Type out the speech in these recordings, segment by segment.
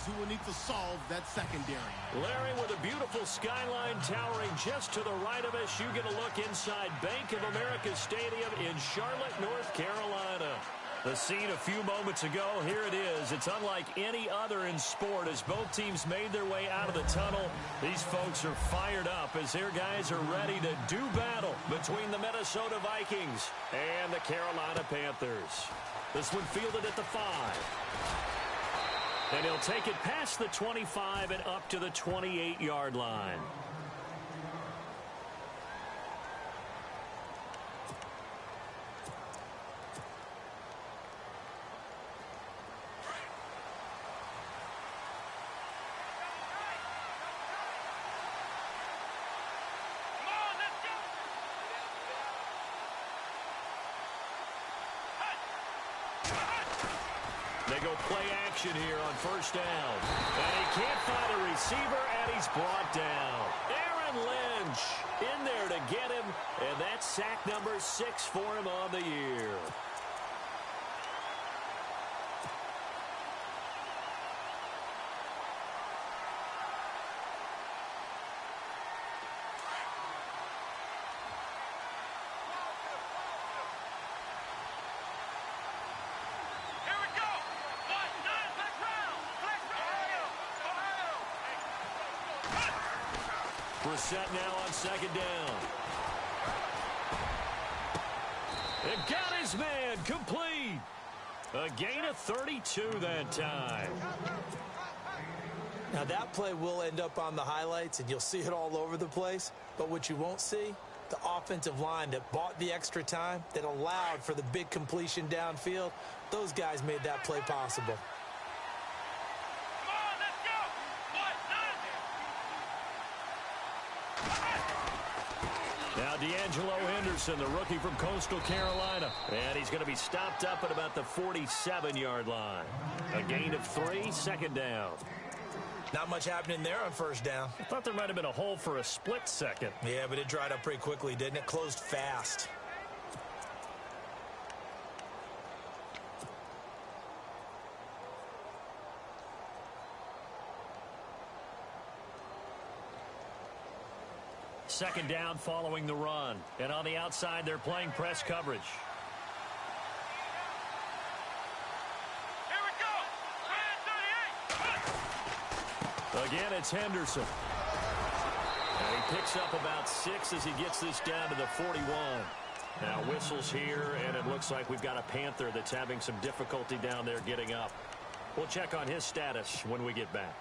who will need to solve that secondary. Larry, with a beautiful skyline towering just to the right of us, you get a look inside Bank of America Stadium in Charlotte, North Carolina. The scene a few moments ago, here it is. It's unlike any other in sport as both teams made their way out of the tunnel. These folks are fired up as their guys are ready to do battle between the Minnesota Vikings and the Carolina Panthers. This one fielded at the 5. And he'll take it past the 25 and up to the 28-yard line. They go play action here on first down. And he can't find a receiver, and he's brought down. Aaron Lynch in there to get him, and that's sack number 6 for him on the year. Set now on second down. And got his man complete. A gain of 32 that time. Now that play will end up on the highlights and you'll see it all over the place. But what you won't see, the offensive line that bought the extra time, that allowed for the big completion downfield, those guys made that play possible. Now D'Angelo Henderson, the rookie from Coastal Carolina. And he's going to be stopped up at about the 47-yard line. A gain of 3, second down. Not much happening there on first down. I thought there might have been a hole for a split second. Yeah, but it dried up pretty quickly, didn't it? Closed fast. Second down following the run. And on the outside, they're playing press coverage. Here we go! Again, it's Henderson. And he picks up about 6 as he gets this down to the 41. Now whistles here, and it looks like we've got a Panther that's having some difficulty down there getting up. We'll check on his status when we get back.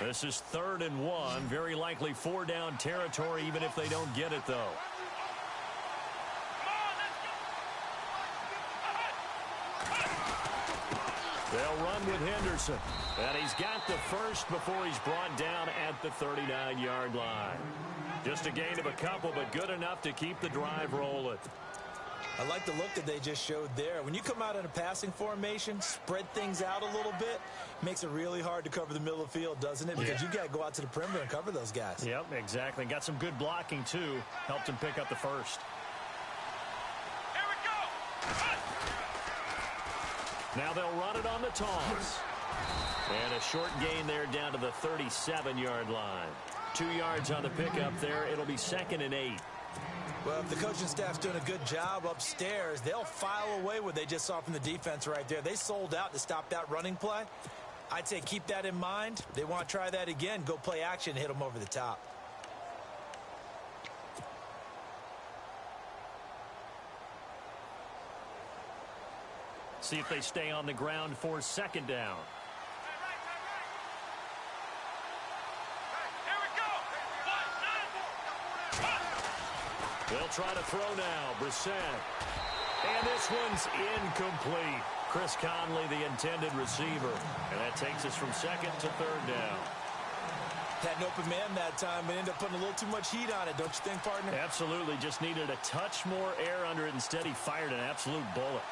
This is 3rd and 1. Very likely 4-down territory, even if they don't get it, though. They'll run with Henderson. And he's got the first before he's brought down at the 39-yard line. Just a gain of a couple, but good enough to keep the drive rolling. I like the look that they just showed there. When you come out in a passing formation, spread things out a little bit, makes it really hard to cover the middle of the field, doesn't it? Because you've got to go out to the perimeter and cover those guys. Yep, exactly. Got some good blocking, too. Helped him pick up the first. Here we go! Now they'll run it on the toss. And a short gain there down to the 37-yard line. 2 yards on the pickup there. It'll be 2nd and 8. Well, if the coaching staff's doing a good job upstairs, they'll file away what they just saw from the defense right there. They sold out to stop that running play. I'd say keep that in mind. They want to try that again. Go play action, hit them over the top. See if they stay on the ground for 2nd down. They'll try to throw now. Brissett. And this one's incomplete. Chris Conley, the intended receiver. And that takes us from 2nd to 3rd down. Had an open man that time, but ended up putting a little too much heat on it, don't you think, partner? Absolutely. Just needed a touch more air under it. Instead, he fired an absolute bullet.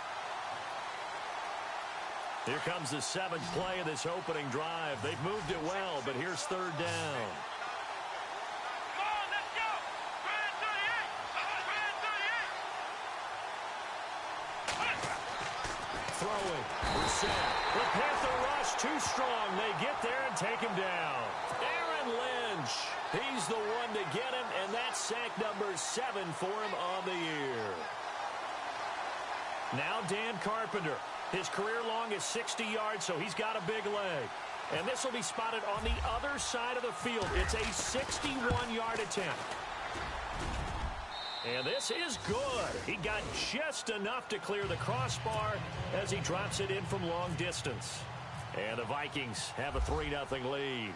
Here comes the 7th play of this opening drive. They've moved it well, but here's 3rd down. throwing. Brissett. The Panther rush too strong. They get there and take him down. Aaron Lynch. He's the one to get him, and that's sack number 7 for him on the year. Now Dan Carpenter. His career long is 60 yards, so he's got a big leg. And this will be spotted on the other side of the field. It's a 61-yard attempt. And this is good. He got just enough to clear the crossbar as he drops it in from long distance. And the Vikings have a 3-0 lead.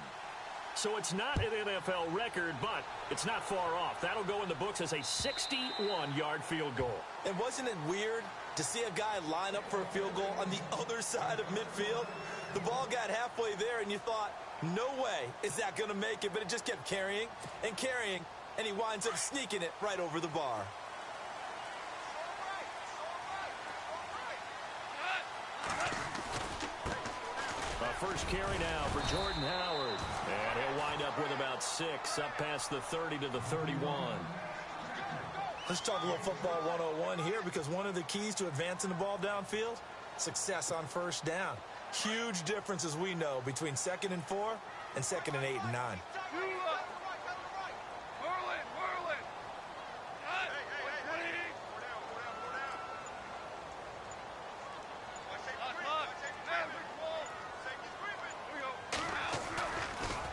So it's not an NFL record, but it's not far off. That'll go in the books as a 61-yard field goal. And wasn't it weird to see a guy line up for a field goal on the other side of midfield? The ball got halfway there, and you thought, no way is that going to make it, but it just kept carrying and carrying, and he winds up sneaking it right over the bar. A first carry now for Jordan Howard. And he'll wind up with about 6, up past the 30 to the 31. Let's talk a little football 101 here, because one of the keys to advancing the ball downfield, success on first down. Huge difference, as we know, between 2nd and 4 and 2nd and 8 and 9.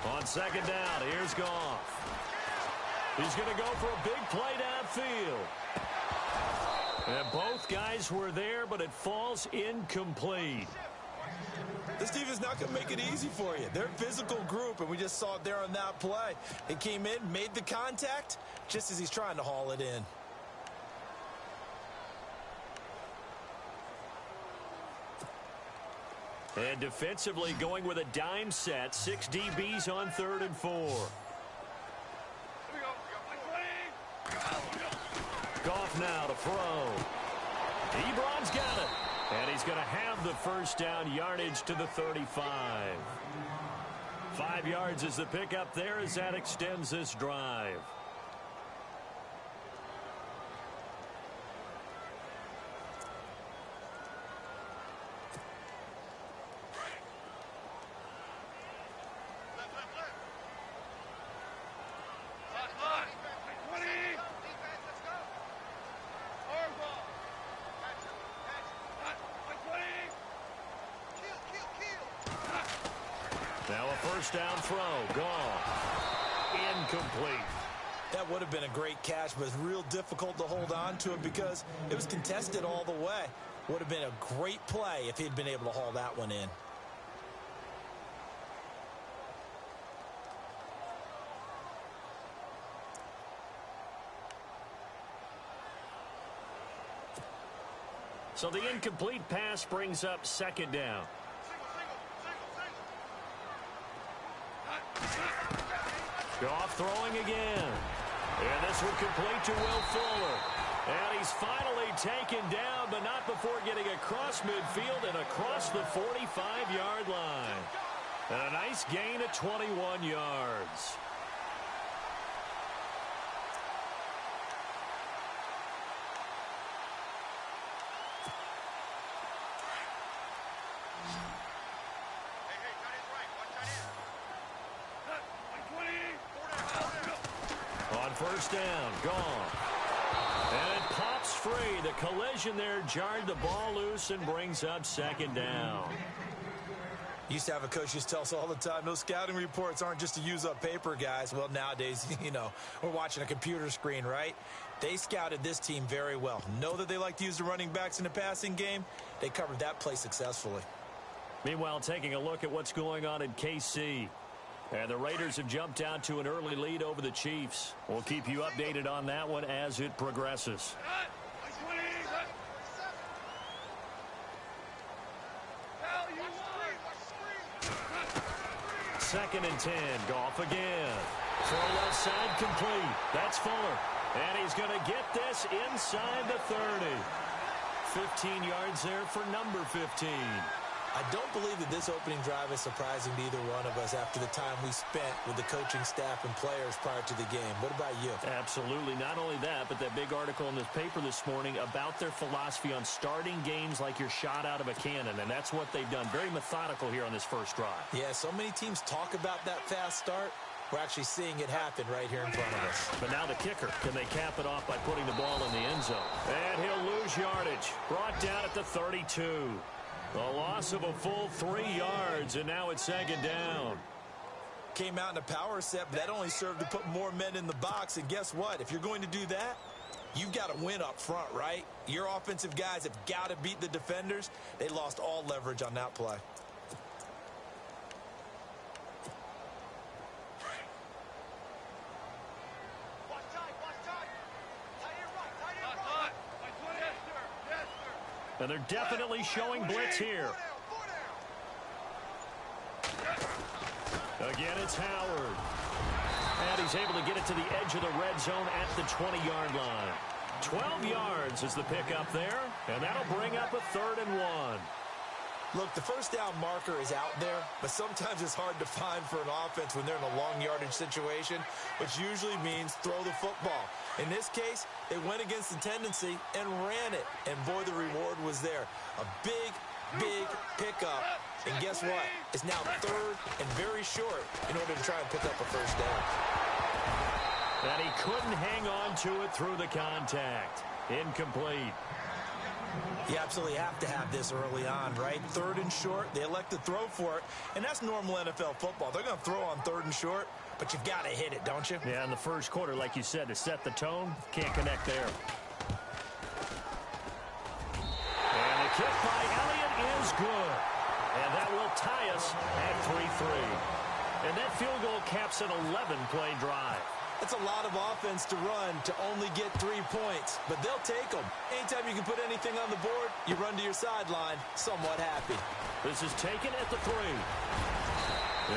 On 2nd down, here's Goff. He's going to go for a big play downfield. And both guys were there, but it falls incomplete. This team is not going to make it easy for you. They're a physical group, and we just saw it there on that play. He came in, made the contact, just as he's trying to haul it in. And defensively going with a dime set. 6 DBs on 3rd and 4. Goff now to throw. Ebron's got it. And he's going to have the first down, yardage to the 35. 5 yards is the pickup there as that extends this drive. Now a first down throw. Gone. Incomplete. That would have been a great catch, but it's real difficult to hold on to it because it was contested all the way. Would have been a great play if he'd been able to haul that one in. So the incomplete pass brings up 2nd down. Goff throwing again. And this one complete to Will Fuller. And he's finally taken down, but not before getting across midfield and across the 45-yard line. And a nice gain of 21 yards. First down, gone. And it pops free. The collision there jarred the ball loose and brings up 2nd down. Used to have a coach used to tell us all the time, those scouting reports aren't just to use up paper, guys. Well, nowadays, you know, we're watching a computer screen, right? They scouted this team very well. Know that they like to use the running backs in the passing game. They covered that play successfully. Meanwhile, taking a look at what's going on in KC. And the Raiders have jumped out to an early lead over the Chiefs. We'll keep you updated on that one as it progresses. 2nd and 10. Goff again. Throw left side complete. That's Fuller. And he's going to get this inside the 30. 15 yards there for number 15. I don't believe that this opening drive is surprising to either one of us after the time we spent with the coaching staff and players prior to the game. What about you? Absolutely. Not only that, but that big article in this paper this morning about their philosophy on starting games like you're shot out of a cannon, and that's what they've done. Very methodical here on this first drive. Yeah, so many teams talk about that fast start. We're actually seeing it happen right here in front of us. But now the kicker. Can they cap it off by putting the ball in the end zone? And he'll lose yardage. Brought down at the 32. A loss of a full 3 yards, and now it's second down. Came out in a power set, but that only served to put more men in the box. And guess what? If you're going to do that, you've got to win up front, right? Your offensive guys have got to beat the defenders. They lost all leverage on that play. And they're definitely showing blitz here. Again, it's Howard. And he's able to get it to the edge of the red zone at the 20-yard line. 12 yards is the pickup there, and that'll bring up a 3rd and 1. Look, the first down marker is out there, but sometimes it's hard to find for an offense when they're in a long yardage situation, which usually means throw the football. In this case, they went against the tendency and ran it, and boy, the reward was there. A big, big pickup, and guess what? It's now 3rd and very short in order to try and pick up a first down. And he couldn't hang on to it through the contact. Incomplete. You absolutely have to have this early on, right? 3rd and short, they elect to throw for it, and that's normal NFL football. They're going to throw on 3rd and short, but you've got to hit it, don't you? Yeah, in the first quarter, like you said, to set the tone, can't connect there. And the kick by Elliott is good. And that will tie us at 3-3. And that field goal caps an 11-play drive. That's a lot of offense to run to only get 3 points, but they'll take them. Anytime you can put anything on the board, you run to your sideline somewhat happy. This is taken at the 3.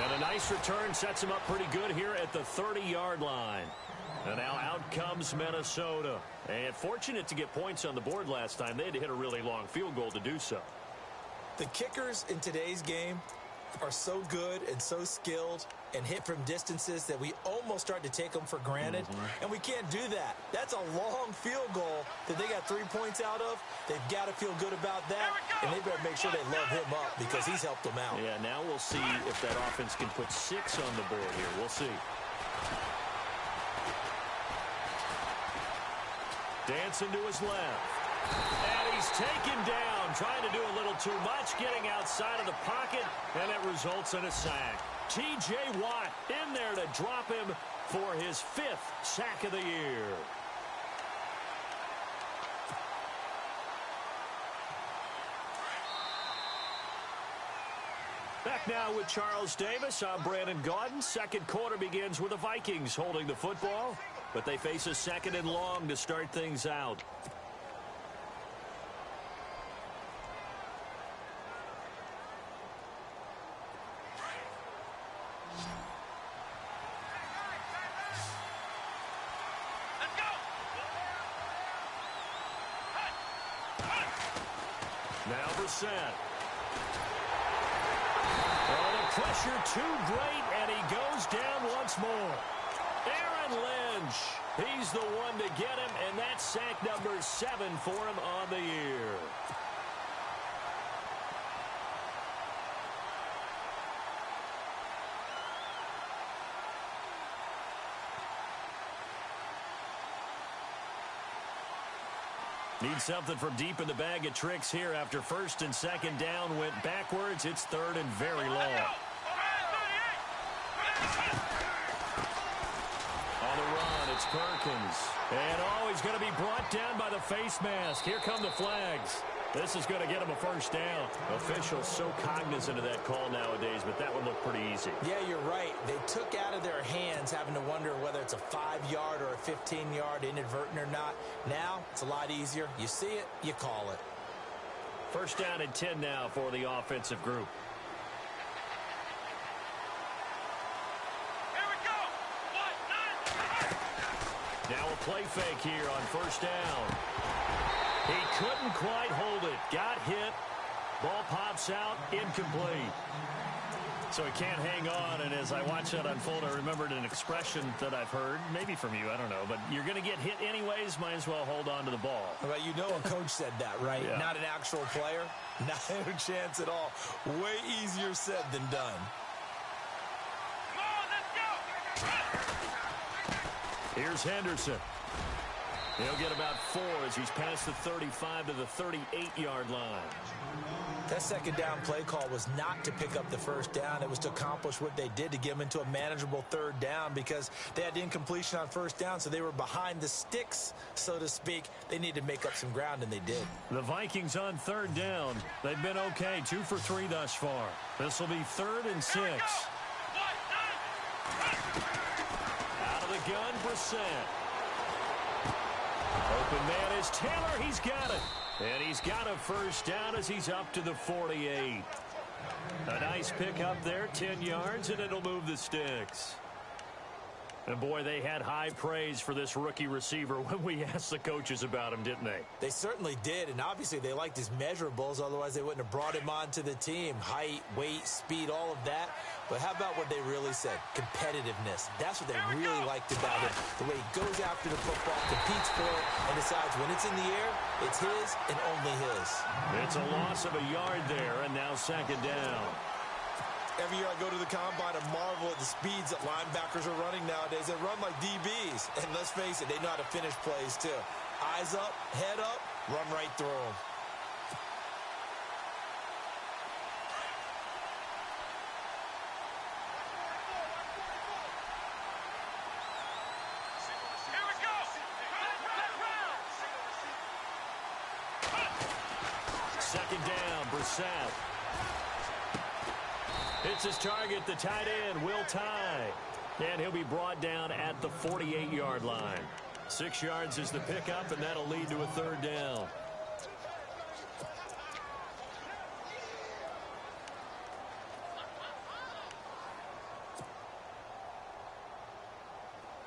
And a nice return sets him up pretty good here at the 30-yard line. And now out comes Minnesota. And fortunate to get points on the board last time. They had to hit a really long field goal to do so. The kickers in today's game are so good and so skilled and hit from distances that we almost start to take them for granted. And we can't do that. That's a long field goal that they got 3 points out of. They've got to feel good about that, and they better make sure they love him up because he's helped them out. Yeah, now we'll see if that offense can put 6 on the board here. We'll see. Dancing to his left. And he's taken down, trying to do a little too much, getting outside of the pocket, and it results in a sack. T.J. Watt in there to drop him for his 5th sack of the year. Back now with Charles Davis. I'm Brandon Gaudin. Second quarter begins with the Vikings holding the football, but they face a 2nd and long to start things out. Now Brissett. Oh, the pressure too great, and he goes down once more. Aaron Lynch, he's the one to get him, and that's sack number 7 for him on the year. Need something from deep in the bag of tricks here after 1st and 2nd down went backwards. It's 3rd and very long. On the run, it's Perkins. And oh, he's going to be brought down by the face mask. Here come the flags. This is going to get him a first down. Officials so cognizant of that call nowadays, but that would look pretty easy. Yeah, you're right. They took out of their hands having to wonder whether it's a 5-yard or a 15-yard inadvertent or not. Now, it's a lot easier. You see it, you call it. First down and 10 now for the offensive group. Here we go. Now a play fake here on first down. He couldn't quite hold it. Got hit. Ball pops out, incomplete. So he can't hang on, and as I watch that unfold, I remembered an expression that I've heard, maybe from you, I don't know, but you're going to get hit anyways, might as well hold on to the ball. Well, you know a coach said that, right? Yeah. Not an actual player. Not a chance at all. Way easier said than done. Come on, let's go. Here's Henderson. He'll get about 4 as he's past the 35 to the 38-yard line. That second down play call was not to pick up the first down. It was to accomplish what they did, to get them into a manageable third down, because they had incompletion on first down, so they were behind the sticks, so to speak. They needed to make up some ground, and they did. The Vikings on third down. They've been okay, 2 for 3 thus far. This will be 3rd and 6. Out of the gun, Brissett. Open man is Taylor. He's got it. And he's got a first down as he's up to the 48. A nice pickup there, 10 yards, and it'll move the sticks. And, boy, they had high praise for this rookie receiver when we asked the coaches about him, didn't they? They certainly did, and obviously they liked his measurables. Otherwise, they wouldn't have brought him onto the team. Height, weight, speed, all of that. But how about what they really said? Competitiveness. That's what they really liked about him. The way he goes after the football, competes for it, and decides when it's in the air, it's his and only his. It's a loss of a yard there, and now 2nd down. Every year I go to the combine and marvel at the speeds that linebackers are running nowadays. They run like DBs. And let's face it, they know how to finish plays too. Eyes up, head up, run right through them. Here we go. 2nd down, Brissett. It's his target, the tight end, Will Tye. And he'll be brought down at the 48-yard line. 6 yards is the pickup, and that'll lead to a 3rd down.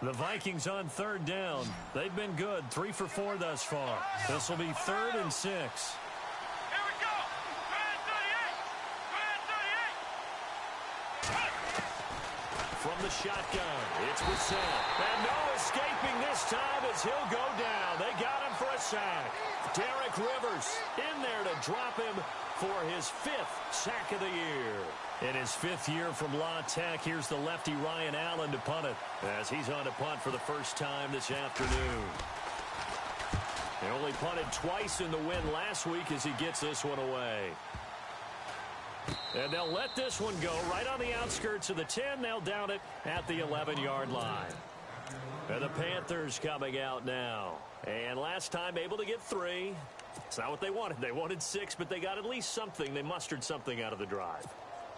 The Vikings on 3rd down. They've been good, 3 for 4 thus far. This will be 3rd and 6. Here we go. 38. From the shotgun, it's Brissett. And no escaping this time as he'll go down. They got him for a sack. Derek Rivers in there to drop him for his 5th sack of the year. In his 5th year from La Tech, here's the lefty Ryan Allen to punt it as he's on to punt for the first time this afternoon. He only punted twice in the win last week as he gets this one away. And they'll let this one go right on the outskirts of the 10. They'll down it at the 11-yard line. And the Panthers coming out now. And last time able to get 3. It's not what they wanted. They wanted 6, but they got at least something. They mustered something out of the drive.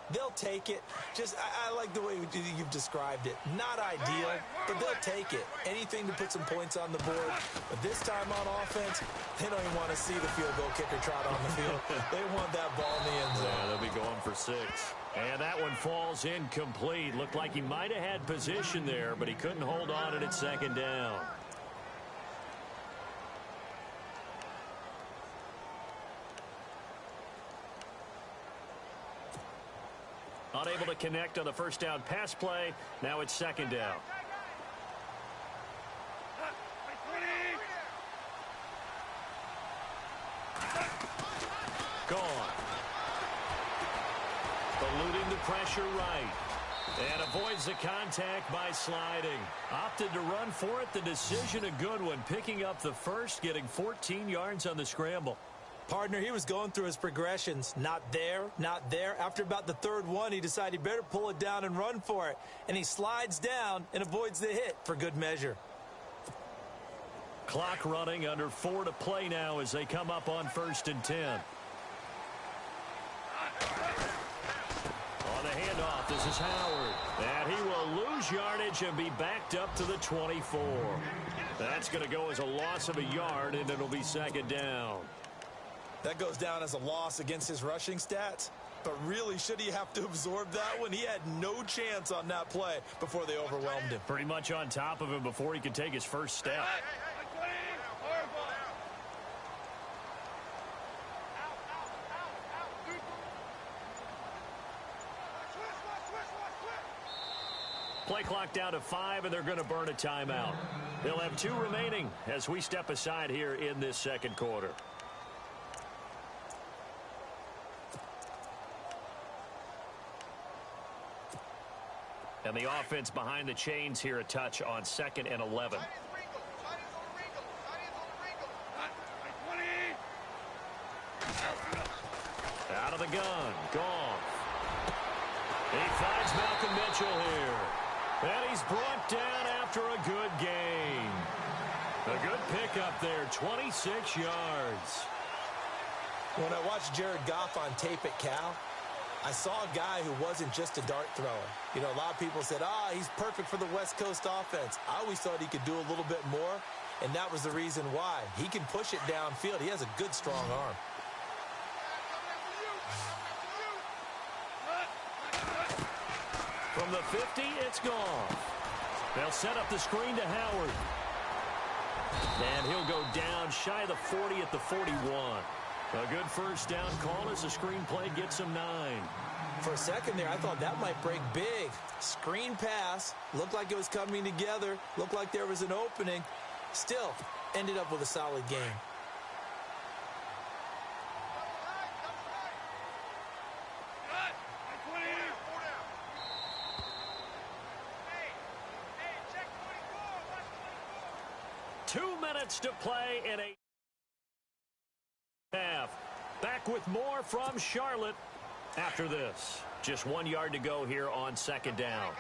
They'll take it. I like the way you've described it. Not ideal, but they'll take it. Anything to put some points on the board. But this time on offense, they don't even want to see the field goal kicker trot on the field. They want that ball in the end zone. Yeah, they'll be going for 6. And that one falls incomplete. Looked like he might have had position there, but he couldn't hold on at 2nd down. Unable to connect on the first down pass play. Now it's 2nd down. Gone. Eluding the pressure right. And avoids the contact by sliding. Opted to run for it. The decision a good one. Picking up the first, getting 14 yards on the scramble. Partner, he was going through his progressions. Not there, not there. After about the 3rd one, he decided he better pull it down and run for it. And he slides down and avoids the hit for good measure. Clock running, under 4 to play now as they come up on 1st and 10. On the handoff, this is Howard. And he will lose yardage and be backed up to the 24. That's going to go as a loss of a yard, and it'll be 2nd down. That goes down as a loss against his rushing stats. But really, should he have to absorb that one? He had no chance on that play before they overwhelmed him. Pretty much on top of him before he could take his first step. Play clock down to 5, and they're going to burn a timeout. They'll have 2 remaining as we step aside here in this second quarter. And the offense behind the chains here a touch on 2nd and 11. Out of the gun. Gone. He finds Malcolm Mitchell here. And he's brought down after a good gain. A good pickup there, 26 yards. When I watched Jared Goff on tape at Cal, I saw a guy who wasn't just a dart thrower. You know, a lot of people said, he's perfect for the West Coast offense. I always thought he could do a little bit more, and that was the reason why. He can push it downfield. He has a good, strong arm. From the 50, it's gone. They'll set up the screen to Howard. And he'll go down shy of the 40 at the 41. A good first down call as the screen play gets him 9. For a second there, I thought that might break big. Screen pass. Looked like it was coming together. Looked like there was an opening. Still, ended up with a solid game. To play in a half. Back with more from Charlotte after this. Just 1 yard to go here on 2nd down.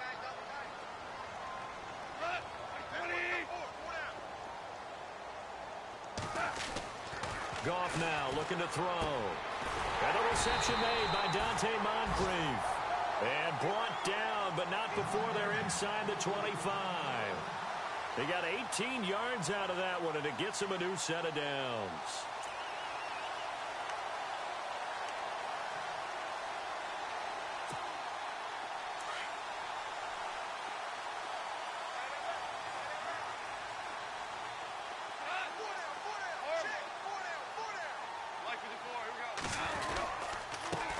Goff now looking to throw. And the reception made by Dante Moncrief. And brought down, but not before they're inside the 25. They got 18 yards out of that one, and it gets them a new set of downs.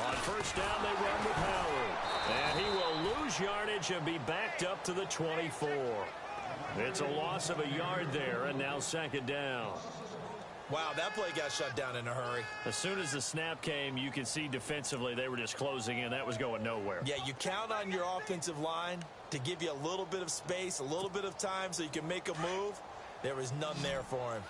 On first down, they run with Howard. And he will lose yardage and be backed up to the 24. It's a loss of a yard there, and now 2nd down. Wow, that play got shut down in a hurry. As soon as the snap came, you could see defensively they were just closing in. That was going nowhere. Yeah, you count on your offensive line to give you a little bit of space, a little bit of time so you can make a move. There was none there for him.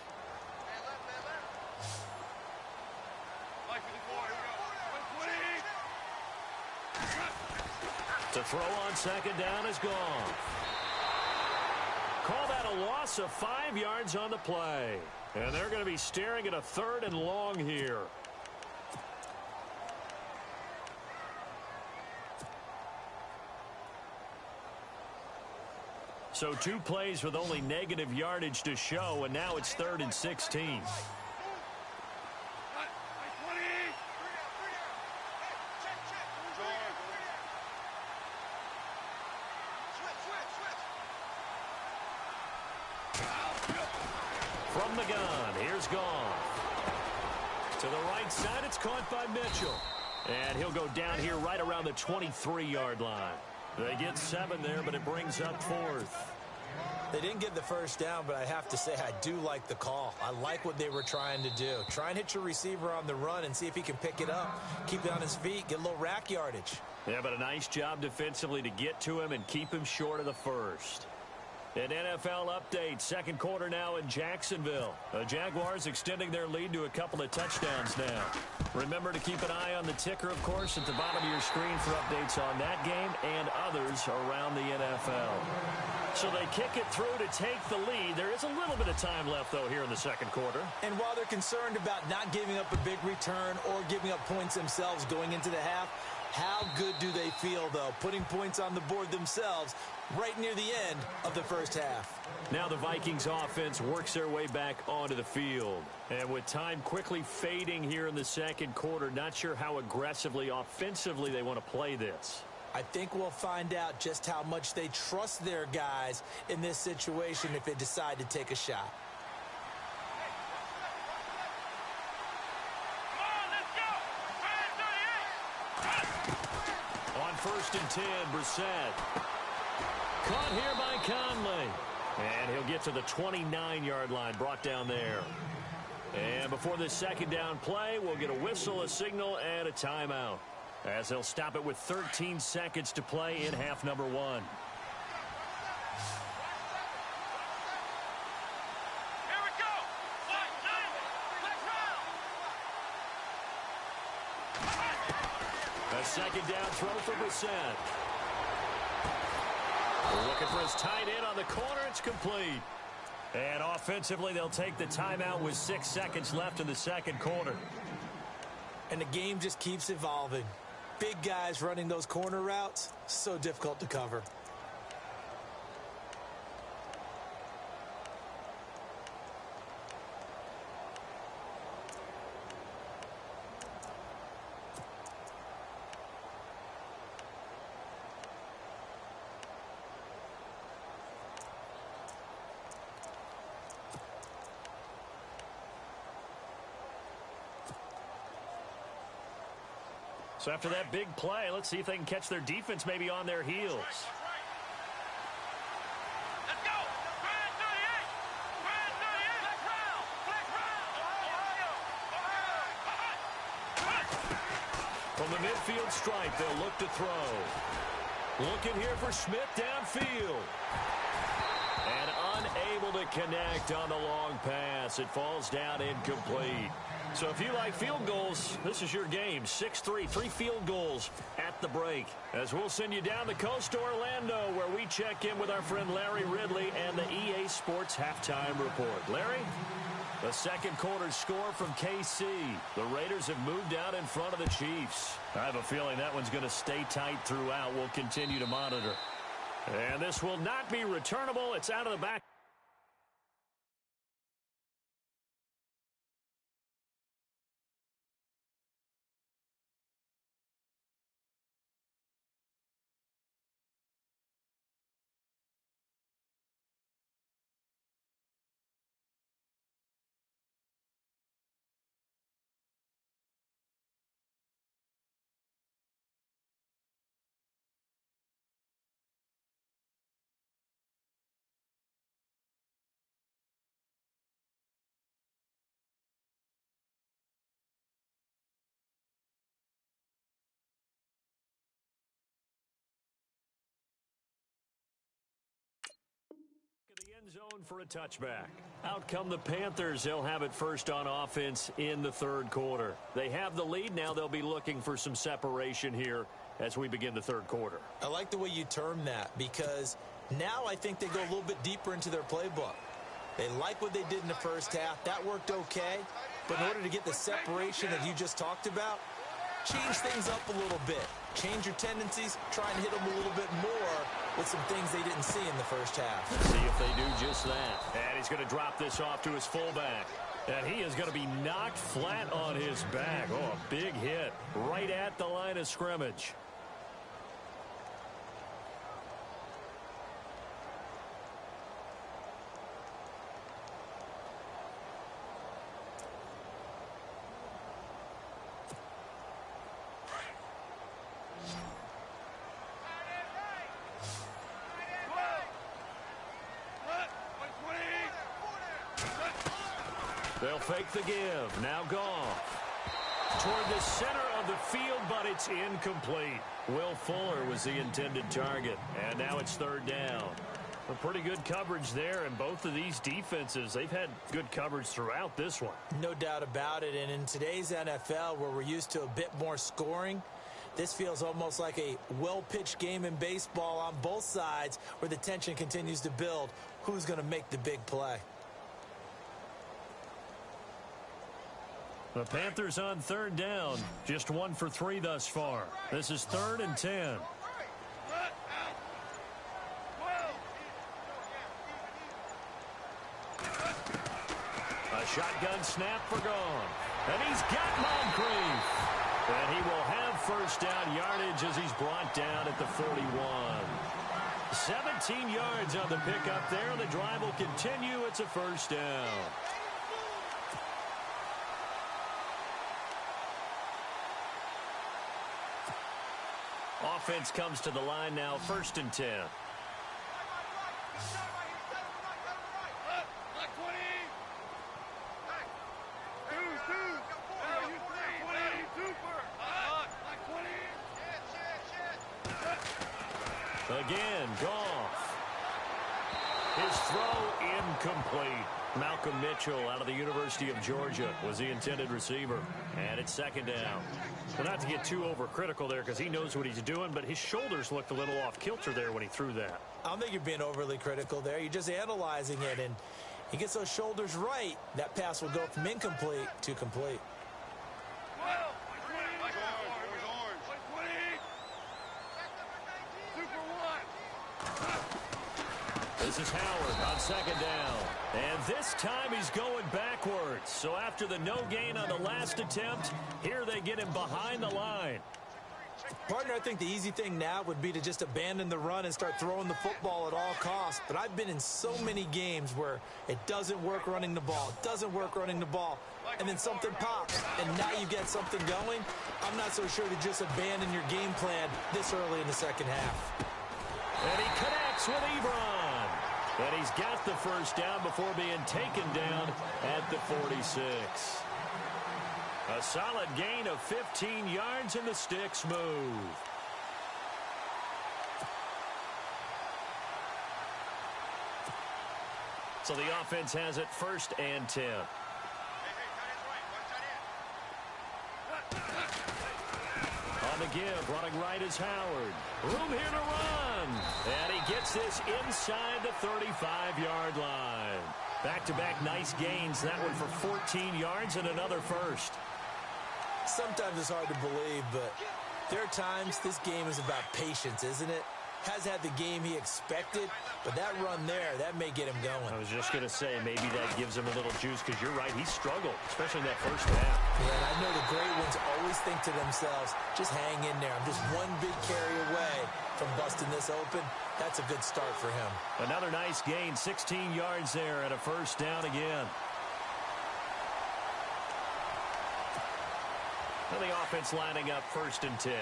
To throw on 2nd down is gone. Call that a loss of 5 yards on the play. And they're going to be staring at a 3rd and long here. So 2 plays with only negative yardage to show, and now it's 3rd and 16. From the gun, here's Goff. To the right side, it's caught by Mitchell. And he'll go down here right around the 23-yard line. They get 7 there, but it brings up 4th. They didn't get the first down, but I have to say I do like the call. I like what they were trying to do. Try and hit your receiver on the run and see if he can pick it up. Keep it on his feet, get a little rack yardage. Yeah, but a nice job defensively to get to him and keep him short of the first. An NFL update, second quarter now in Jacksonville. The Jaguars extending their lead to a couple of touchdowns now. Remember to keep an eye on the ticker, of course, at the bottom of your screen for updates on that game and others around the NFL. So they kick it through to take the lead. There is a little bit of time left, though, here in the second quarter. And while they're concerned about not giving up a big return or giving up points themselves going into the half, how good do they feel, though, putting points on the board themselves right near the end of the first half? Now the Vikings offense works their way back onto the field. And with time quickly fading here in the second quarter, not sure how aggressively, offensively they want to play this. I think we'll find out just how much they trust their guys in this situation if they decide to take a shot. On 1st and 10, Brissett. Caught here by Conley. And he'll get to the 29-yard line, brought down there. And before this second down play, we'll get a whistle, a signal, and a timeout, as they'll stop it with 13 seconds to play in half number 1. Here we go. A second down throw for Brissett. Looking for his tight end on the corner. It's complete. And offensively, they'll take the timeout with 6 seconds left in the second quarter. And the game just keeps evolving. Big guys running those corner routes, so difficult to cover. So after that big play, let's see if they can catch their defense maybe on their heels. Let's go. Flag 38. Flag 38. Flag round. From the midfield stripe, they'll look to throw. Looking here for Smith downfield. And unable to connect on the long pass. It falls down incomplete. So if you like field goals, this is your game. 6-3, 3 field goals at the break. As we'll send you down the coast to Orlando, where we check in with our friend Larry Ridley and the EA Sports Halftime Report. Larry? The second quarter score from KC. The Raiders have moved out in front of the Chiefs. I have a feeling that one's going to stay tight throughout. We'll continue to monitor. And this will not be returnable. It's out of the back. Zone for a touchback. Out come the Panthers. They'll have it first on offense in the third quarter. They have the lead. Now they'll be looking for some separation here as we begin the third quarter. I like the way you term that, because now I think they go a little bit deeper into their playbook. They like what they did in the first half. That worked okay. But in order to get the separation that you just talked about, change things up a little bit. Change your tendencies. Try and hit them a little bit more with some things they didn't see in the first half. Let's see if they do just that. And he's going to drop this off to his fullback. And he is going to be knocked flat on his back. Oh, a big hit right at the line of scrimmage. They'll fake the give. Now Goff toward the center of the field, but it's incomplete. Will Fuller was the intended target, and now it's third down. A pretty good coverage there, and both of these defenses, they've had good coverage throughout this one. No doubt about it, and in today's NFL, where we're used to a bit more scoring, this feels almost like a well-pitched game in baseball on both sides, where the tension continues to build. Who's going to make the big play? The Panthers on third down. Just 1 for 3 thus far. This is 3rd and 10. A shotgun snap for Goff. And he's got Moncrief. And he will have first down yardage as he's brought down at the 41. 17 yards on the pickup there. The drive will continue. It's a first down. Offense comes to the line now, 1st and 10. again. Goff. His throw incomplete. Malcolm Mitchell out of the University of Georgia was the intended receiver. And it's second down. Well, not to get too overcritical there because he knows what he's doing, but his shoulders looked a little off kilter there when he threw that. I don't think you're being overly critical there. You're just analyzing it, and he gets those shoulders right. That pass will go from incomplete to complete. This is Howard on second down. And this time he's going backwards. So after the no gain on the last attempt, here they get him behind the line. Partner, I think the easy thing now would be to just abandon the run and start throwing the football at all costs. But I've been in so many games where it doesn't work running the ball. It doesn't work running the ball. And then something pops, and now you get something going. I'm not so sure to just abandon your game plan this early in the second half. And he connects with Ebron. And he's got the first down before being taken down at the 46. A solid gain of 15 yards, and the sticks move. So the offense has it 1st and 10. On the give, running right is Howard. Room here to run. And he gets this inside the 35-yard line. Back-to-back nice gains. That one for 14 yards and another first. Sometimes it's hard to believe, but there are times this game is about patience, isn't it? Has had the game he expected, but that run there, that may get him going. I was just going to say, maybe that gives him a little juice, because you're right, he struggled, especially in that first half. Yeah, and I know the great ones always think to themselves, just hang in there. I'm just one big carry away from busting this open. That's a good start for him. Another nice gain, 16 yards there, and a first down again. And the offense lining up 1st and 10.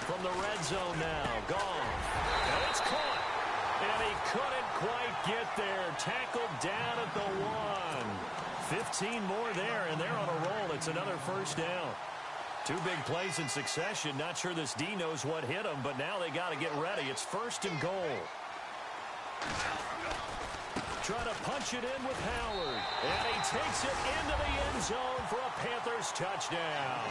From the red zone now, gone. And it's caught. And he couldn't quite get there. Tackled down at the 1. 15 more there, and they're on a roll. It's another first down. 2 big plays in succession. Not sure this D knows what hit him, but now they got to get ready. It's 1st and goal. Trying to punch it in with Howard. And he takes it into the end zone for a Panthers touchdown.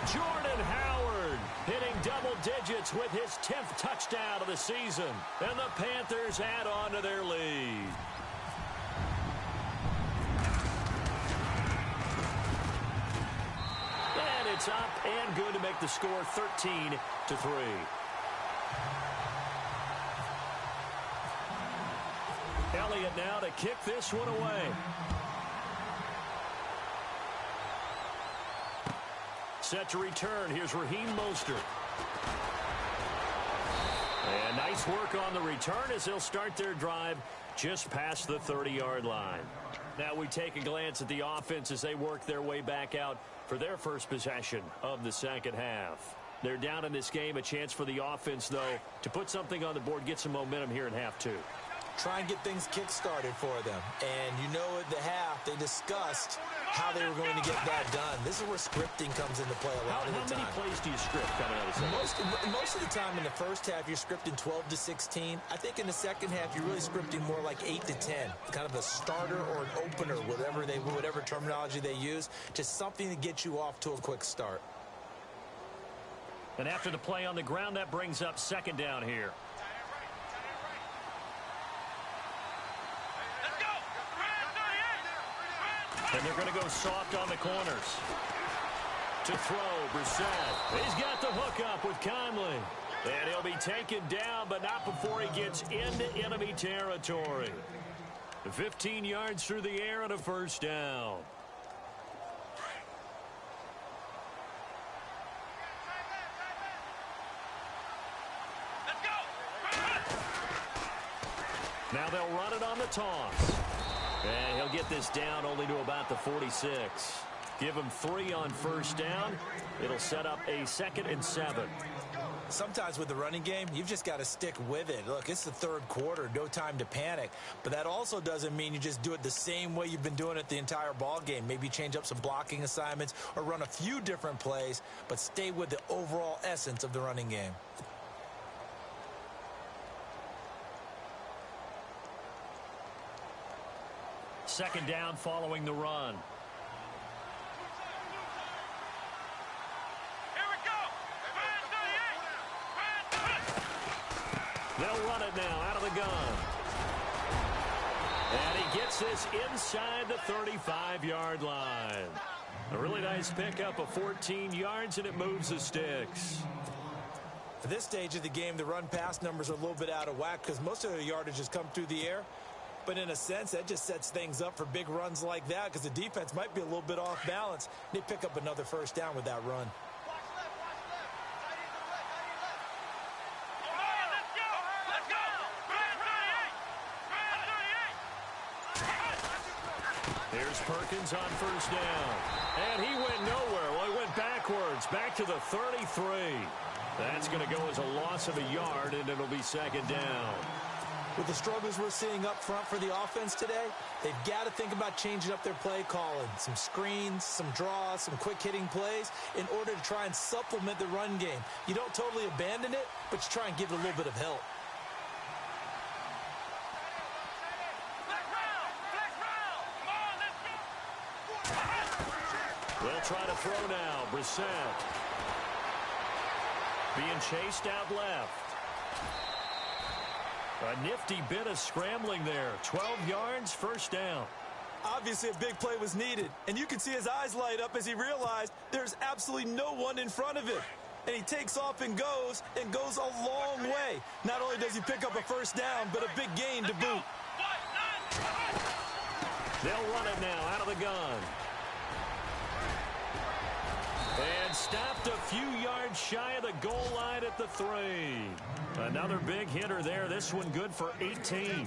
Jordan Howard hitting double digits with his 10th touchdown of the season. And the Panthers add on to their lead. And it's up and good to make the score 13-3. Elliott now to kick this one away. Set to return. Here's Raheem Mostert. And nice work on the return as they'll start their drive just past the 30-yard line. Now we take a glance at the offense as they work their way back out for their first possession of the second half. They're down in this game. A chance for the offense, though, to put something on the board, get some momentum here in half 2. Try and get things kick-started for them. And you know at the half, they discussed how they were going to get that done. This is where scripting comes into play a lot of the time. How many plays do you script coming out of the second? Most of the time in the first half, you're scripting 12 to 16. I think in the second half, you're really scripting more like 8 to 10. Kind of a starter or an opener, whatever terminology they use. Just something to get you off to a quick start. And after the play on the ground, that brings up second down here. And they're going to go soft on the corners. To throw, Brissett. He's got the hook up with Conley. And he'll be taken down, but not before he gets into enemy territory. 15 yards through the air and a first down. Now they'll run it on the toss. And he'll get this down only to about the 46. Give him 3 on first down. It'll set up a 2nd and 7. Sometimes with the running game, you've just got to stick with it. Look, it's the third quarter, no time to panic. But that also doesn't mean you just do it the same way you've been doing it the entire ball game. Maybe change up some blocking assignments or run a few different plays, but stay with the overall essence of the running game. Second down following the run. They'll run it now out of the gun. And he gets this inside the 35-yard line. A really nice pickup of 14 yards, and it moves the sticks. At this stage of the game, the run-pass numbers are a little bit out of whack because most of the yardage has come through the air. But in a sense, that just sets things up for big runs like that because the defense might be a little bit off balance. They pick up another first down with that run. Here's Perkins on first down. And he went nowhere. Well, he went backwards, back to the 33. That's going to go as a loss of a yard, and it'll be second down. With the struggles we're seeing up front for the offense today, they've got to think about changing up their play calling. Some screens, some draws, some quick-hitting plays in order to try and supplement the run game. You don't totally abandon it, but you try and give it a little bit of help. They'll try to throw now. Brissett being chased out left. A nifty bit of scrambling there. 12 yards, first down. Obviously, a big play was needed, and you can see his eyes light up as he realized there's absolutely no one in front of him. And he takes off and goes a long way. Not only does he pick up a first down, but a big gain to boot. They'll run it now out of the gun. And stopped a few yards shy of the goal line at the 3. Another big hitter there. This one good for 18.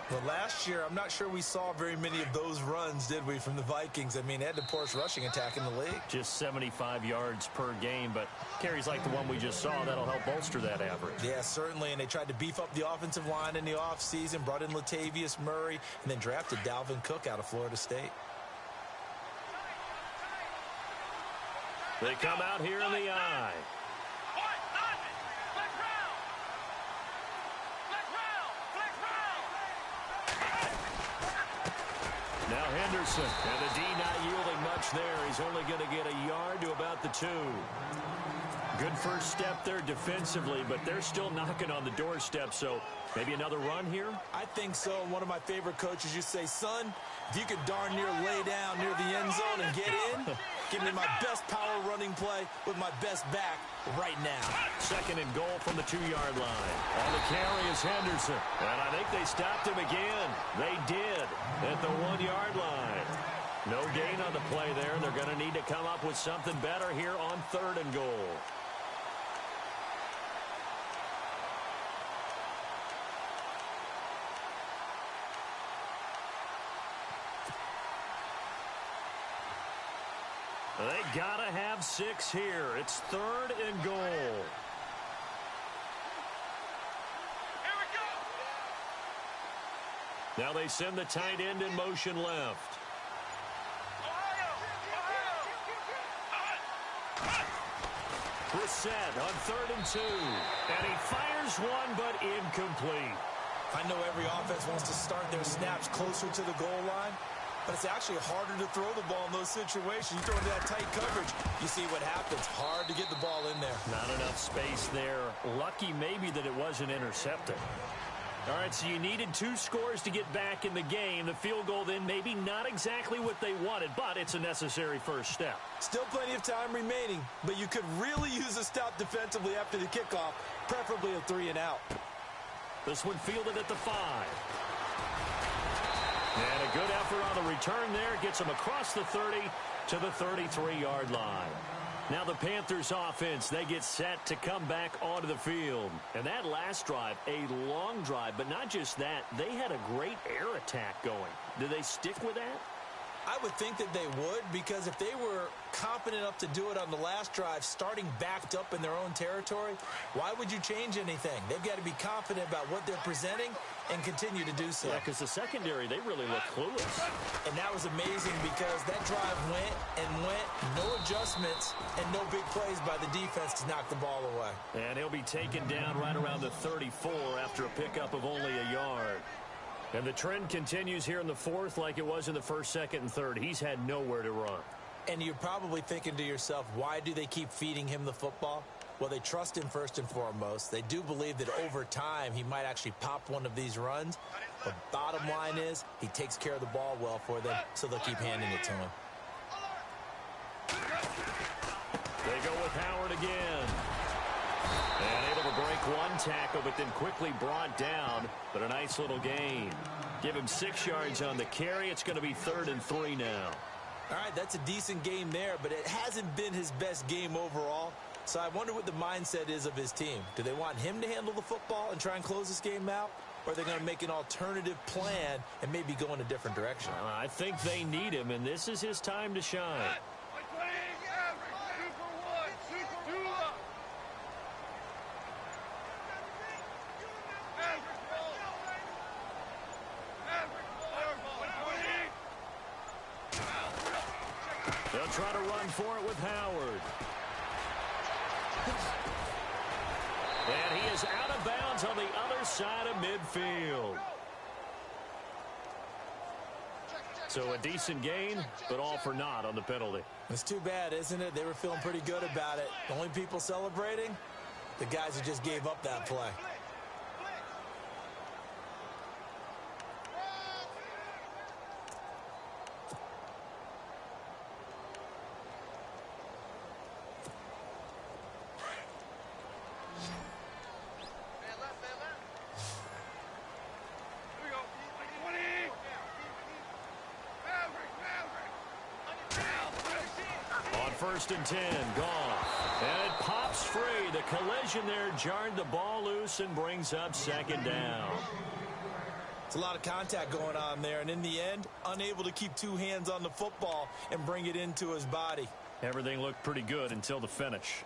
Well, last year, I'm not sure we saw very many of those runs, did we, from the Vikings? I mean, they had the poorest rushing attack in the league. Just 75 yards per game, but carries like the one we just saw, that'll help bolster that average. Yeah, certainly, and they tried to beef up the offensive line in the offseason, brought in Latavius Murray, and then drafted Dalvin Cook out of Florida State. They come out here in the eye. Now Henderson, and the D not yielding much there. He's only going to get a yard to about the 2. Good first step there defensively, but they're still knocking on the doorstep, so maybe another run here? I think so. One of my favorite coaches used to say, son, if you could darn near lay down near the end zone and get in, give me my best power running play with my best back right now. Second and goal from the 2-yard line. On the carry is Henderson. And I think they stopped him again. They did at the 1-yard line. No gain on the play there. They're going to need to come up with something better here on 3rd and goal. They gotta have 6 here. It's 3rd and goal. Here we go. Now they send the tight end in motion left. Brissett on 3rd and 2. And he fires one, but incomplete. I know every offense wants to start their snaps closer to the goal line, but it's actually harder to throw the ball in those situations. You throw into that tight coverage, you see what happens. Hard to get the ball in there. Not enough space there. Lucky maybe that it wasn't intercepted. All right, so you needed 2 scores to get back in the game. The field goal then maybe not exactly what they wanted, but it's a necessary first step. Still plenty of time remaining, but you could really use a stop defensively after the kickoff, preferably a 3 and out. This one fielded at the 5. And a good effort on the return there. Gets him across the 30 to the 33-yard line. Now the Panthers offense, they get set to come back onto the field. And that last drive, a long drive, but not just that. They had a great air attack going. Do they stick with that? I would think that they would, because if they were confident enough to do it on the last drive, starting backed up in their own territory, why would you change anything? They've got to be confident about what they're presenting and continue to do so. Yeah, because the secondary, they really look clueless. And that was amazing because that drive went and went, no adjustments, and no big plays by the defense to knock the ball away. And he'll be taken down right around the 34 after a pickup of only a yard. And the trend continues here in the fourth like it was in the first, second, and third. He's had nowhere to run. And you're probably thinking to yourself, why do they keep feeding him the football? Well, they trust him first and foremost. They do believe that over time he might actually pop one of these runs. But bottom line is he takes care of the ball well for them, so they'll keep handing it to him. They go with Howard again. And able to break one tackle, but then quickly brought down. But a nice little gain. Give him 6 yards on the carry. It's going to be 3rd and 3 now. All right, that's a decent game there, but it hasn't been his best game overall. So I wonder what the mindset is of his team. Do they want him to handle the football and try and close this game out? Or are they going to make an alternative plan and maybe go in a different direction? I think they need him, and this is his time to shine. They'll try to run for it with Howard. And he is out of bounds on the other side of midfield. So a decent gain, but all for naught on the penalty. It's too bad, isn't it? They were feeling pretty good about it. The only people celebrating, the guys who just gave up that play. First and 10, gone. And it pops free. The collision there jarred the ball loose and brings up 2nd down. It's a lot of contact going on there, and in the end, unable to keep 2 hands on the football and bring it into his body. Everything looked pretty good until the finish.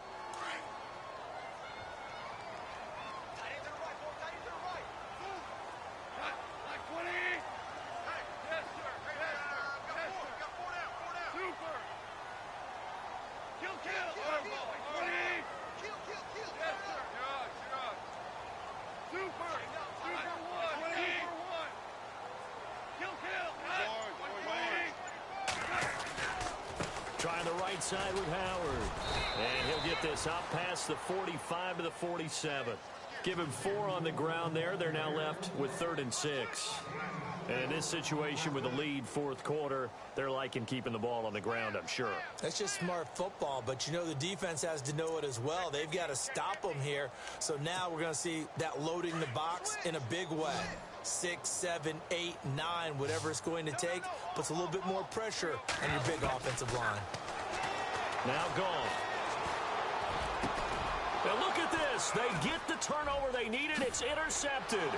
Trying the right side with Howard. And he'll get this up past the 45 to the 47. Give him 4 on the ground there. They're now left with 3rd and 6. And in this situation with a lead 4th quarter, they're liking keeping the ball on the ground, I'm sure. That's just smart football, but you know the defense has to know it as well. They've got to stop them here. So now we're going to see that loading the box in a big way. 6, 7, 8, 9, whatever it's going to take, puts a little bit more pressure on your big offensive line. Now gone. Now look at this. They get the turnover they needed. It's intercepted.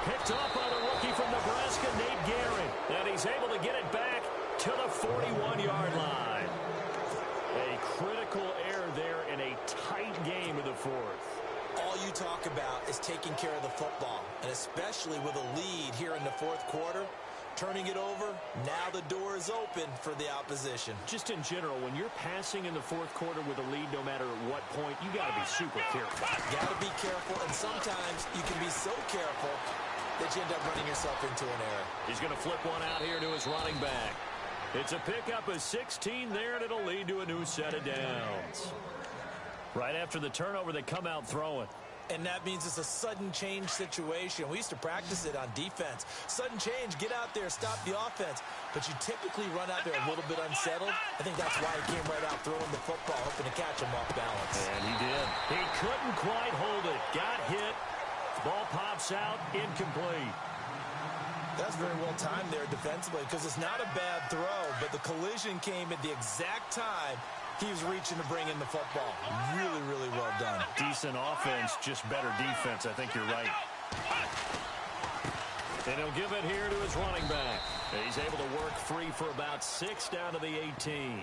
Picked up by the rookie from Nebraska, Nate Garrett. And he's able to get it back to the 41-yard line. A critical error there in a tight game of the 4th. All you talk about is taking care of the football, and especially with a lead here in the 4th quarter, turning it over, now the door is open for the opposition. Just in general, when you're passing in the 4th quarter with a lead, no matter at what point, you got to be super careful. Got to be careful, and sometimes you can be so careful that you end up running yourself into an error. He's going to flip one out here to his running back. It's a pickup of 16 there, and it'll lead to a new set of downs. Right after the turnover, they come out throwing. And that means it's a sudden change situation. We used to practice it on defense. Sudden change, get out there, stop the offense. But you typically run out there a little bit unsettled. I think that's why he came right out throwing the football, hoping to catch him off balance. And he did. He couldn't quite hold it. Got hit. Ball pops out, incomplete. That's very well timed there defensively because it's not a bad throw, but the collision came at the exact time he was reaching to bring in the football. Really, really well done. Decent offense, just better defense. I think you're right. And he'll give it here to his running back. He's able to work free for about 6 down to the 18.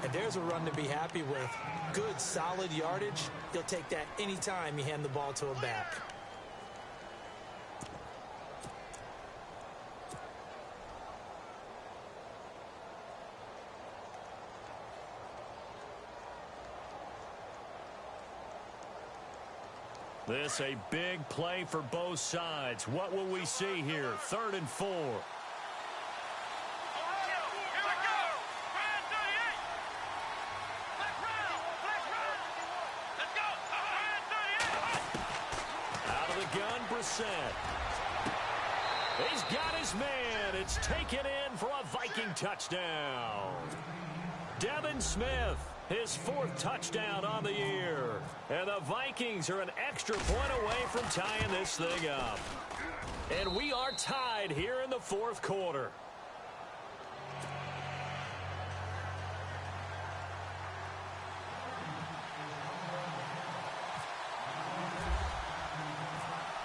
And there's a run to be happy with. Good, solid yardage. He'll take that anytime you hand the ball to a back. This a big play for both sides. What will we see here? 3rd and 4. He's got his man. It's taken in for a Viking touchdown. Devin Smith, his 4th touchdown on the year. And the Vikings are an extra point away from tying this thing up. And we are tied here in the 4th quarter.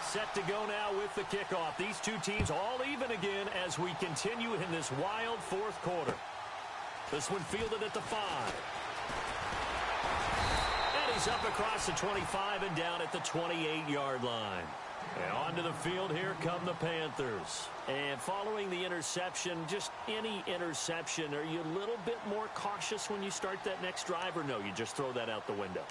Set to go now with the kickoff. These two teams all even again as we continue in this wild 4th quarter. This one fielded at the 5. And he's up across the 25 and down at the 28-yard line. And onto the field, here come the Panthers. And following the interception, just any interception, are you a little bit more cautious when you start that next drive, or no, you just throw that out the window?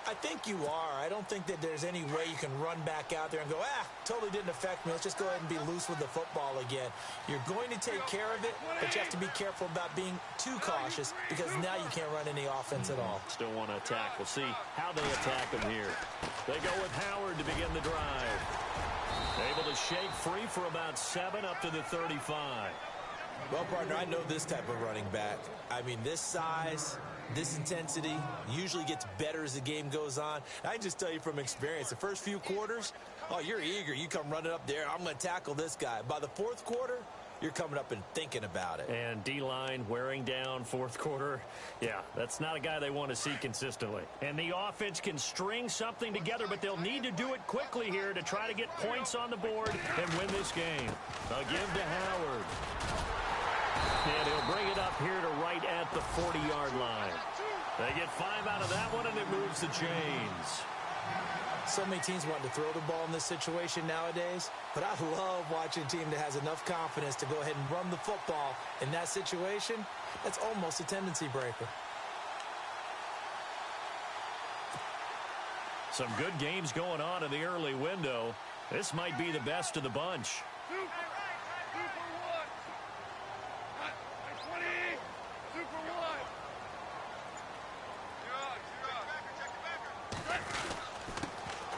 I think you are. I don't think that there's any way you can run back out there and go, totally didn't affect me. Let's just go ahead and be loose with the football again. You're going to take care of it, but you have to be careful about being too cautious because now you can't run any offense at all. Still want to attack. We'll see how they attack him here. They go with Howard to begin the drive. Able to shake free for about 7 up to the 35. Well, partner, I know this type of running back. I mean, this size, this intensity usually gets better as the game goes on. I can just tell you from experience, the first few quarters, you're eager. You come running up there, I'm going to tackle this guy. By the 4th quarter, you're coming up and thinking about it. And D-line wearing down 4th quarter. Yeah, that's not a guy they want to see consistently. And the offense can string something together, but they'll need to do it quickly here to try to get points on the board and win this game. They'll give to Howard. And he'll bring it up here to right at the 40-yard line. They get 5 out of that one, and it moves the chains. So many teams want to throw the ball in this situation nowadays, but I love watching a team that has enough confidence to go ahead and run the football in that situation. That's almost a tendency breaker. Some good games going on in the early window. This might be the best of the bunch.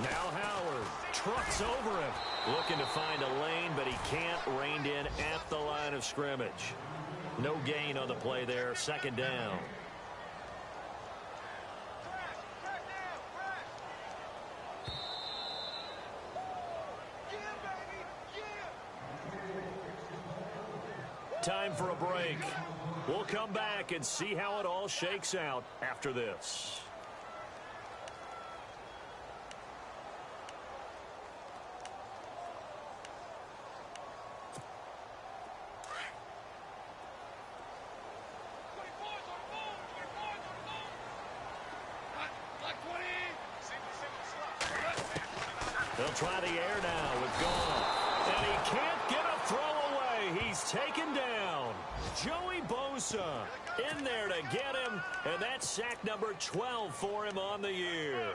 Now Howard trucks over him. Looking to find a lane, but he can't. Reined in at the line of scrimmage. No gain on the play there. 2nd down. Time for a break. We'll come back and see how it all shakes out after this. They'll try the air now with Goff. And he can't get a throw away. He's taken down. Joey Bosa in there to get him. And that's sack number 12 for him on the year.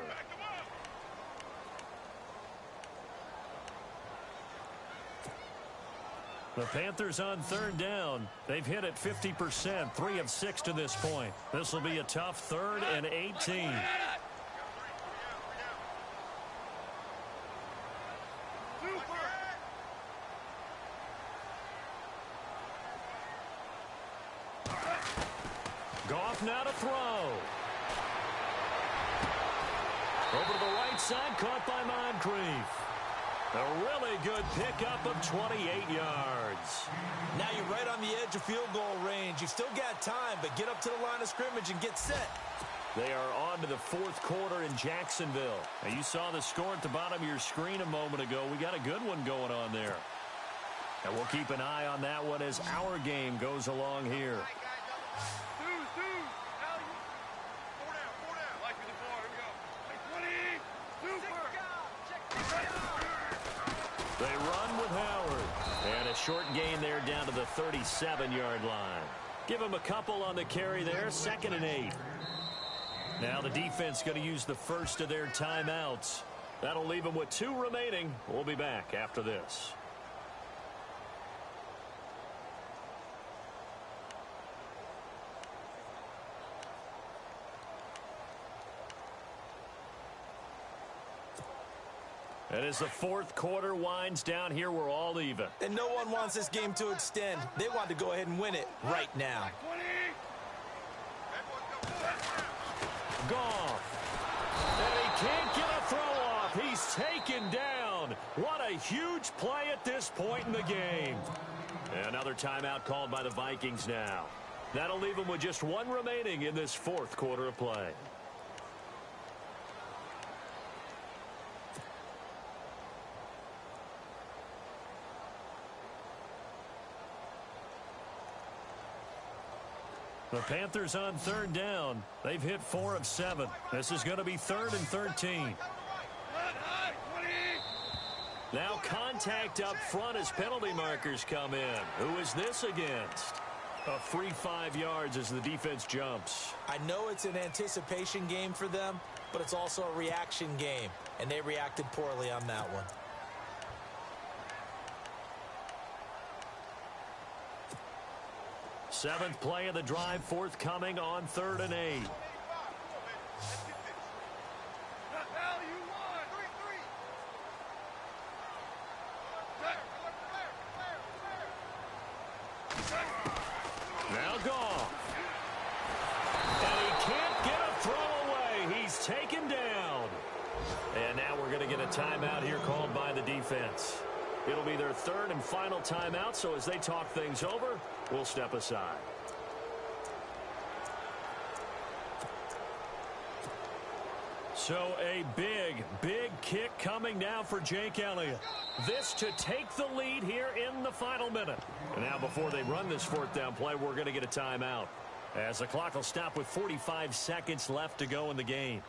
The Panthers on 3rd down. They've hit it 50%, 3 of 6 to this point. This will be a tough 3rd and 18. Goff now to throw. Over to the right side, caught by Moncrief. A really good pickup of 28 yards. Now you're right on the edge of field goal range. You've still got time, but get up to the line of scrimmage and get set. They are on to the 4th quarter in Jacksonville. Now you saw the score at the bottom of your screen a moment ago. We got a good one going on there. And we'll keep an eye on that one as our game goes along here. They run with Howard. And a short gain there down to the 37-yard line. Give him a couple on the carry there, 2nd and 8. Now the defense going to use the first of their timeouts. That'll leave them with 2 remaining. We'll be back after this. And as the 4th quarter winds down here, we're all even. And no one wants this game to extend. They want to go ahead and win it right now. Goff. And he can't get a throw off. He's taken down. What a huge play at this point in the game. Another timeout called by the Vikings now. That'll leave them with just 1 remaining in this 4th quarter of play. The Panthers on 3rd down. They've hit 4 of 7. This is going to be 3rd and 13. Now contact up front as penalty markers come in. Who is this against? A free 5 yards as the defense jumps. I know it's an anticipation game for them, but it's also a reaction game, and they reacted poorly on that one. Seventh play of the drive forthcoming on 3rd and 8. Now Goff. And he can't get a throw away. He's taken down. And now we're going to get a timeout here called by the defense. It'll be their 3rd and final timeout, so as they talk things over, we'll step aside. So a big kick coming now for Jake Elliott. This to take the lead here in the final minute. And now before they run this 4th down play, we're going to get a timeout, as the clock will stop with 45 seconds left to go in the game.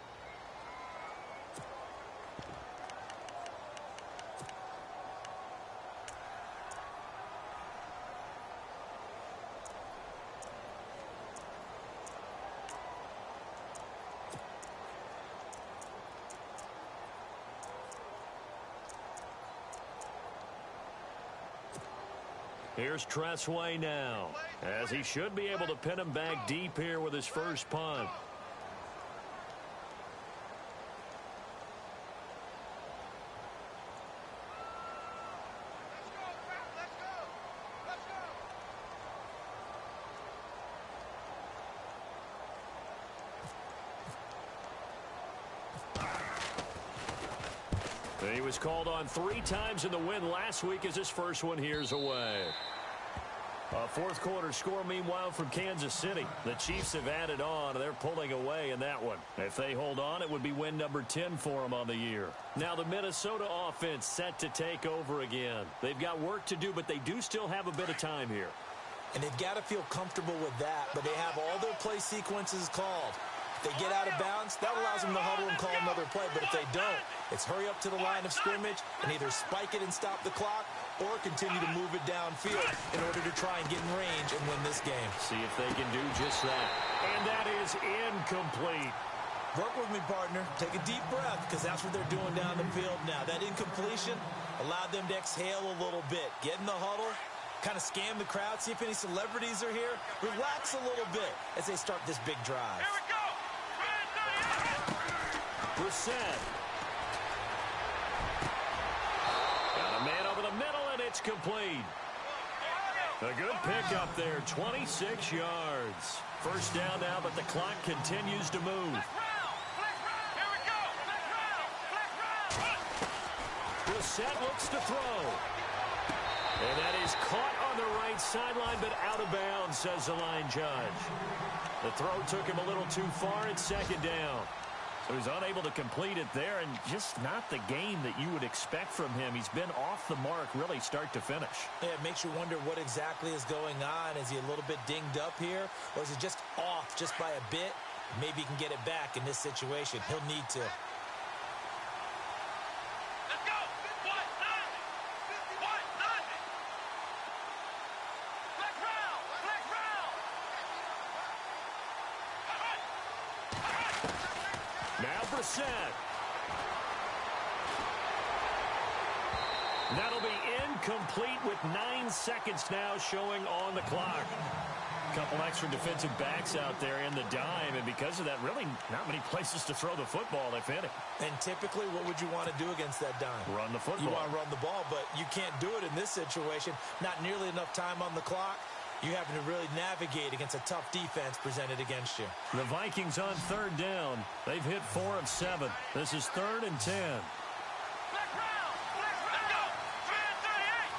Here's Str8 now, as he should be able to pin him back deep here with his first punt. He was called on 3 times in the win last week as his first one here's away. A 4th quarter score, meanwhile, from Kansas City. The Chiefs have added on. They're pulling away in that one. If they hold on, it would be win number 10 for them on the year. Now the Minnesota offense set to take over again. They've got work to do, but they do still have a bit of time here. And they've got to feel comfortable with that, but they have all their play sequences called. If they get out of bounds, that allows them to huddle and call another play. But if they don't, it's hurry up to the line of scrimmage and either spike it and stop the clock or continue to move it downfield in order to try and get in range and win this game. See if they can do just that. And that is incomplete. Work with me, partner. Take a deep breath, because that's what they're doing down the field now. That incompletion allowed them to exhale a little bit. Get in the huddle, kind of scan the crowd, see if any celebrities are here. Relax a little bit as they start this big drive. Here we go. Brissett. Got a man over the middle, and it's complete. A good pickup there, 26 yards. First down now, but the clock continues to move. Brissett looks to throw. And that is caught on the right sideline, but out of bounds, says the line judge. The throw took him a little too far. It's 2nd down. So he's unable to complete it there, and just not the game that you would expect from him. He's been off the mark really start to finish. Yeah, it makes you wonder what exactly is going on. Is he a little bit dinged up here, or is he just off just by a bit? Maybe he can get it back in this situation. He'll need to. Let's go. What? Nothing. What? Nothing. Flex round. Flex round. Now Brissett. That'll be incomplete with 9 seconds now showing on the clock. Couple extra defensive backs out there in the dime, and because of that, really not many places to throw the football, if any. And typically, what would you want to do against that dime? Run the football. You want to run the ball, but you can't do it in this situation. Not nearly enough time on the clock. You're having to really navigate against a tough defense presented against you. The Vikings on 3rd down. They've hit 4 of 7. This is 3rd and 10. Flex round. Flex round. Let's go. Try 38.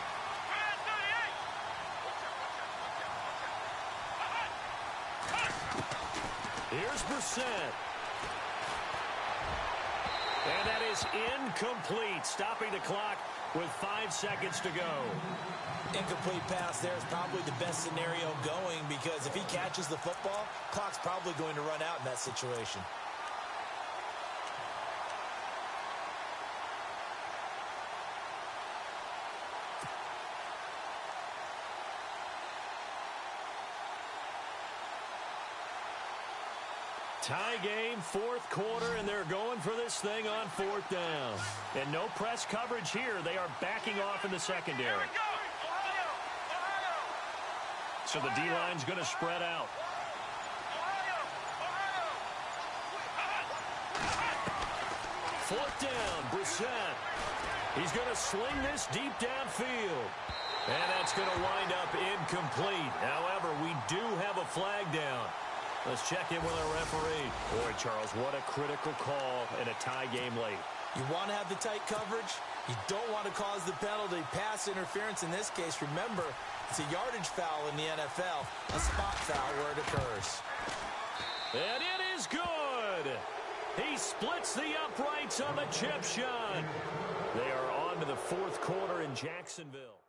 Try 38. Here's Brissett. And that is incomplete, stopping the clock with 5 seconds to go. Incomplete pass there is probably the best scenario going, because if he catches the football, clock's probably going to run out in that situation. Tie game, 4th quarter, and they're going for this thing on 4th down. And no press coverage here. They are backing off in the secondary. Here we go. Ohio. Ohio. So the D-line's going to spread out. Ohio. Ohio. 4th down, Brissett. He's going to sling this deep downfield. And that's going to wind up incomplete. However, we do have a flag down. Let's check in with our referee. Boy, Charles, what a critical call in a tie game late. You want to have the tight coverage. You don't want to cause the penalty. Pass interference in this case. Remember, it's a yardage foul in the NFL, a spot foul where it occurs. And it is good. He splits the uprights on the chip shot. They are on to the 4th quarter in Jacksonville.